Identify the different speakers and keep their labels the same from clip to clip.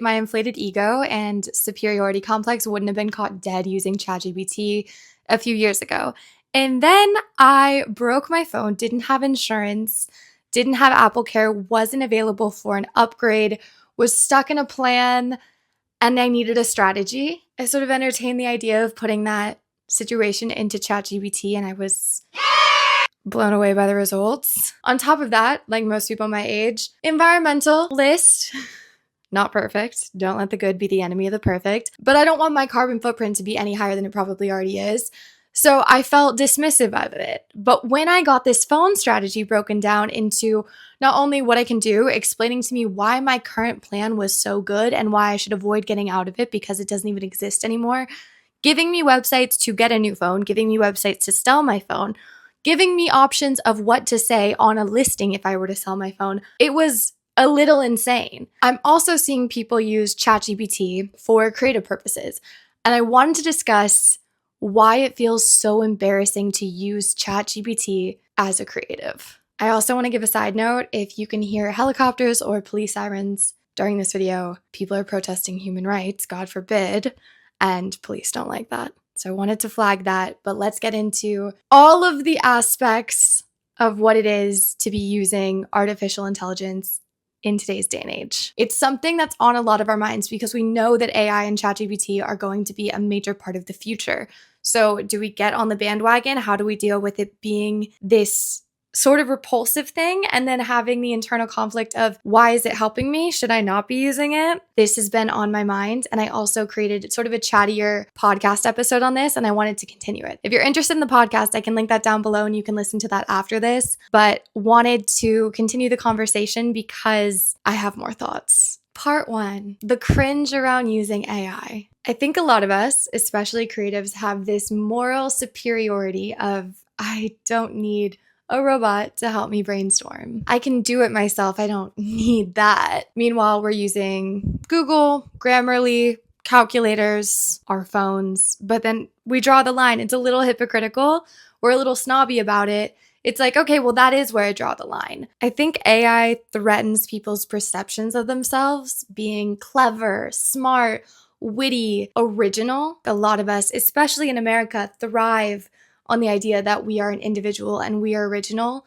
Speaker 1: My inflated ego and superiority complex wouldn't have been caught dead using ChatGPT a few years ago. And then I broke my phone, didn't have insurance, didn't have Apple Care, wasn't available for an upgrade, was stuck in a plan, and I needed a strategy. I sort of entertained the idea of putting that situation into ChatGPT, and I was blown away by the results. On top of that, like most people my age, environmental list. Not perfect. Don't let the good be the enemy of the perfect. But I don't want my carbon footprint to be any higher than it probably already is. So I felt dismissive of it. But when I got this phone strategy broken down into not only what I can do, explaining to me why my current plan was so good and why I should avoid getting out of it because it doesn't even exist anymore, giving me websites to get a new phone, giving me websites to sell my phone, giving me options of what to say on a listing if I were to sell my phone. It was a little insane. I'm also seeing people use ChatGPT for creative purposes, and I wanted to discuss why it feels so embarrassing to use ChatGPT as a creative. I also want to give a side note. If you can hear helicopters or police sirens during this video, people are protesting human rights, God forbid, and police don't like that. So I wanted to flag that, but let's get into all of the aspects of what it is to be using artificial intelligence in today's day and age. It's something that's on a lot of our minds because we know that AI and ChatGPT are going to be a major part of the future. So do we get on the bandwagon? How do we deal with it being this sort of repulsive thing and then having the internal conflict of why is it helping me? Should I not be using it? This has been on my mind, and I also created sort of a chattier podcast episode on this, and I wanted to continue it. If you're interested in the podcast, I can link that down below and you can listen to that after this, but wanted to continue the conversation because I have more thoughts. Part 1, the cringe around using AI. I think a lot of us, especially creatives, have this moral superiority of I don't need a robot to help me brainstorm. I can do it myself. I don't need that. Meanwhile, we're using Google, Grammarly, calculators, our phones, but then we draw the line. It's a little hypocritical. We're a little snobby about it. It's like, okay, well, that is where I draw the line. I think AI threatens people's perceptions of themselves being clever, smart, witty, original. A lot of us, especially in America, thrive on the idea that we are an individual and we are original,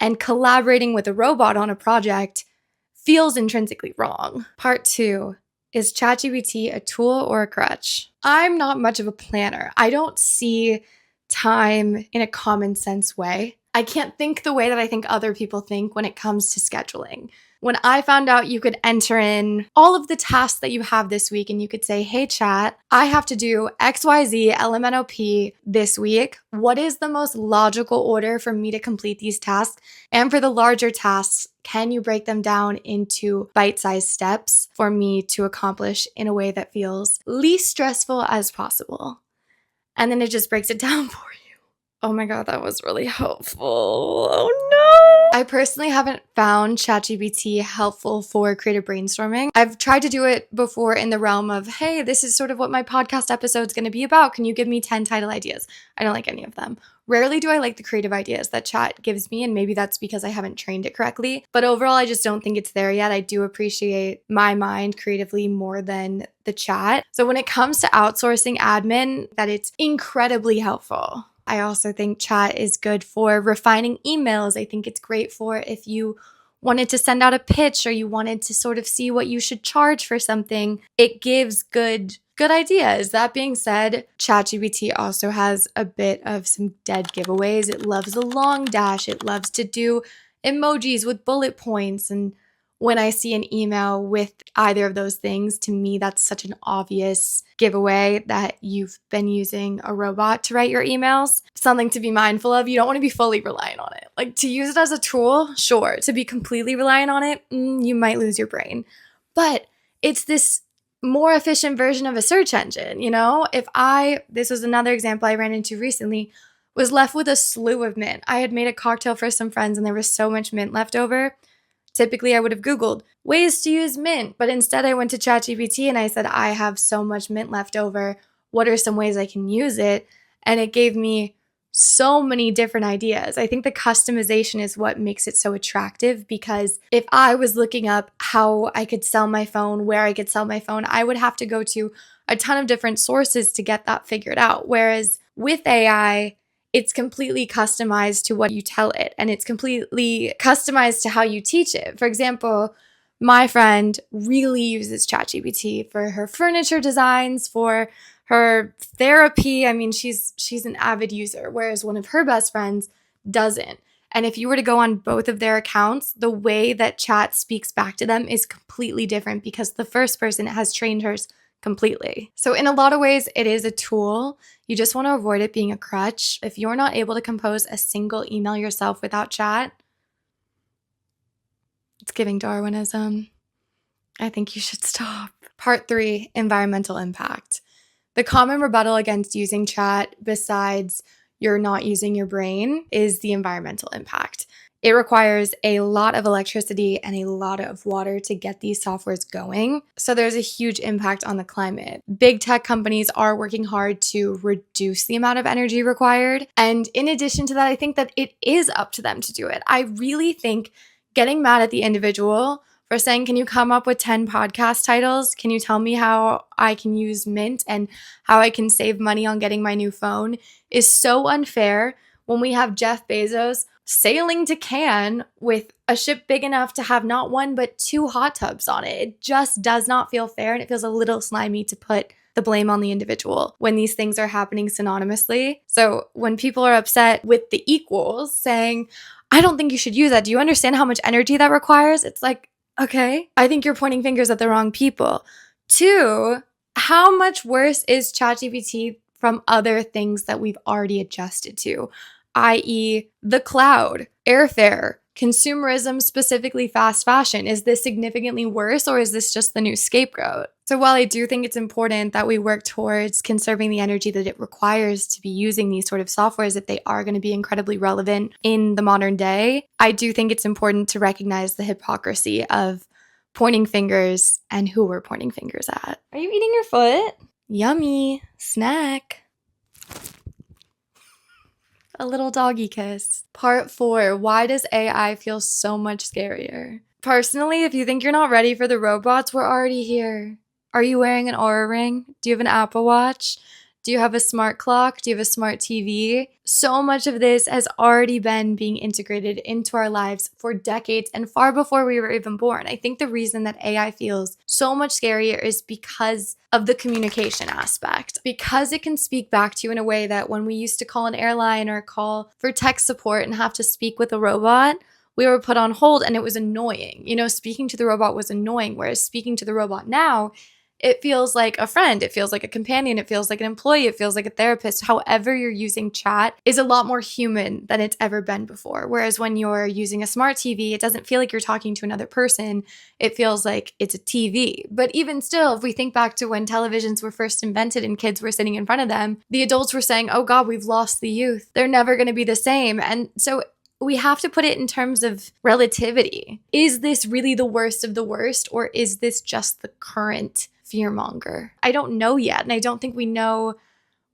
Speaker 1: and collaborating with a robot on a project feels intrinsically wrong. Part 2, is ChatGPT a tool or a crutch? I'm not much of a planner. I don't see time in a common sense way. I can't think the way that I think other people think when it comes to scheduling. When I found out you could enter in all of the tasks that you have this week and you could say, hey chat, I have to do XYZ LMNOP this week. What is the most logical order for me to complete these tasks? And for the larger tasks, can you break them down into bite-sized steps for me to accomplish in a way that feels least stressful as possible? And then it just breaks it down for you. Oh my God, that was really helpful. Oh no. I personally haven't found ChatGPT helpful for creative brainstorming. I've tried to do it before in the realm of, hey, this is sort of what my podcast episode's going to be about. Can you give me 10 title ideas? I don't like any of them. Rarely do I like the creative ideas that chat gives me, and maybe that's because I haven't trained it correctly. But overall, I just don't think it's there yet. I do appreciate my mind creatively more than the chat. So when it comes to outsourcing admin, that it's incredibly helpful. I also think chat is good for refining emails. I think it's great for if you wanted to send out a pitch or you wanted to sort of see what you should charge for something. It gives good ideas. That being said, ChatGPT also has a bit of some dead giveaways. It loves the long dash. It loves to do emojis with bullet points. And when I see an email with either of those things, to me, that's such an obvious giveaway that you've been using a robot to write your emails. Something to be mindful of. You don't want to be fully reliant on it. Like, to use it as a tool, sure. To be completely reliant on it, you might lose your brain. But it's this more efficient version of a search engine, you know? This was another example I ran into recently, was left with a slew of mint. I had made a cocktail for some friends and there was so much mint left over. Typically, I would have Googled ways to use mint, but instead I went to ChatGPT and I said, I have so much mint left over. What are some ways I can use it? And it gave me so many different ideas. I think the customization is what makes it so attractive, because if I was looking up how I could sell my phone, where I could sell my phone, I would have to go to a ton of different sources to get that figured out. Whereas with AI, it's completely customized to what you tell it, and it's completely customized to how you teach it. For example, my friend really uses ChatGPT for her furniture designs, for her therapy. I mean, she's an avid user, whereas one of her best friends doesn't. And if you were to go on both of their accounts, the way that chat speaks back to them is completely different, because the first person has trained hers completely. So in a lot of ways, it is a tool. You just want to avoid it being a crutch. If you're not able to compose a single email yourself without chat, it's giving Darwinism. I think you should stop. Part 3, environmental impact. The common rebuttal against using chat, besides you're not using your brain, is the environmental impact. It requires a lot of electricity and a lot of water to get these softwares going. So there's a huge impact on the climate. Big tech companies are working hard to reduce the amount of energy required. And in addition to that, I think that it is up to them to do it. I really think getting mad at the individual for saying, can you come up with 10 podcast titles? Can you tell me how I can use Mint and how I can save money on getting my new phone, is so unfair when we have Jeff Bezos sailing to Cannes with a ship big enough to have not one but 2 hot tubs on it. It just does not feel fair, and it feels a little slimy to put the blame on the individual when these things are happening synonymously. So when people are upset with the equals saying, I don't think you should use that, do you understand how much energy that requires? It's like, okay, I think you're pointing fingers at the wrong people. 2, how much worse is ChatGPT from other things that we've already adjusted to, i.e. the cloud, airfare, consumerism, specifically fast fashion? Is this significantly worse, or is this just the new scapegoat? So while I do think it's important that we work towards conserving the energy that it requires to be using these sort of softwares if they are going to be incredibly relevant in the modern day, I do think it's important to recognize the hypocrisy of pointing fingers and who we're pointing fingers at. Are you eating your foot? Yummy. Snack. A little doggy kiss. Part 4, why does AI feel so much scarier? Personally, if you think you're not ready for the robots, we're already here. Are you wearing an Aura ring? Do you have an Apple Watch? Do you have a smart clock? Do you have a smart TV? So much of this has already been being integrated into our lives for decades and far before we were even born. I think the reason that AI feels so much scarier is because of the communication aspect. Because it can speak back to you in a way that when we used to call an airline or call for tech support and have to speak with a robot, we were put on hold and it was annoying. You know, speaking to the robot was annoying, whereas speaking to the robot now, it feels like a friend, it feels like a companion, it feels like an employee, it feels like a therapist. However you're using chat is a lot more human than it's ever been before. Whereas when you're using a smart TV, it doesn't feel like you're talking to another person. It feels like it's a TV. But even still, if we think back to when televisions were first invented and kids were sitting in front of them, the adults were saying, oh God, we've lost the youth. They're never going to be the same. And so we have to put it in terms of relativity. Is this really the worst of the worst, or is this just the current fearmonger? I don't know yet, and I don't think we know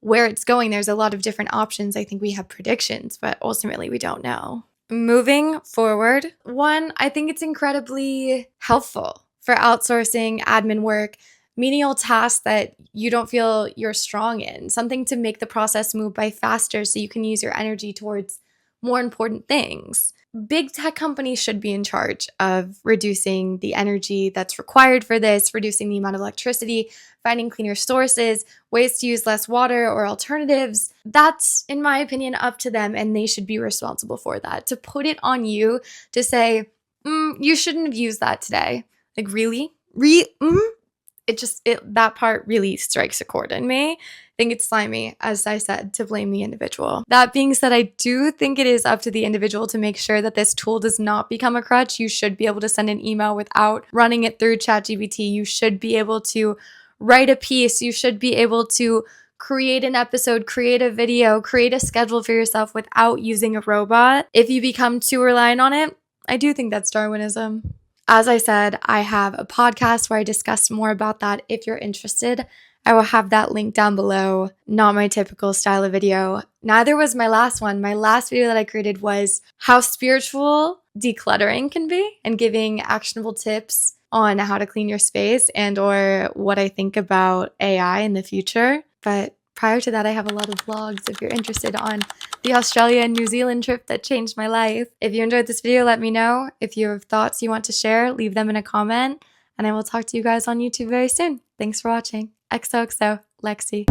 Speaker 1: where it's going. There's a lot of different options. I think we have predictions, but ultimately we don't know. Moving forward, 1, I think it's incredibly helpful for outsourcing admin work, menial tasks that you don't feel you're strong in, something to make the process move by faster so you can use your energy towards more important things. Big tech companies should be in charge of reducing the energy that's required for this, reducing the amount of electricity, finding cleaner sources, ways to use less water or alternatives. That's, in my opinion, up to them, and they should be responsible for that. To put it on you to say, you shouldn't have used that today. Like, really? That part really strikes a chord in me. I think it's slimy, as I said, to blame the individual. That being said, I do think it is up to the individual to make sure that this tool does not become a crutch. You should be able to send an email without running it through ChatGPT. You should be able to write a piece. You should be able to create an episode, create a video, create a schedule for yourself without using a robot. If you become too reliant on it, I do think that's Darwinism. As I said, I have a podcast where I discuss more about that if you're interested. I will have that link down below. Not my typical style of video. Neither was my last one. My last video that I created was how spiritual decluttering can be and giving actionable tips on how to clean your space and or what I think about AI in the future. But prior to that, I have a lot of vlogs if you're interested on the Australia and New Zealand trip that changed my life. If you enjoyed this video, let me know. If you have thoughts you want to share, leave them in a comment, and I will talk to you guys on YouTube very soon. Thanks for watching. XOXO, Lexi.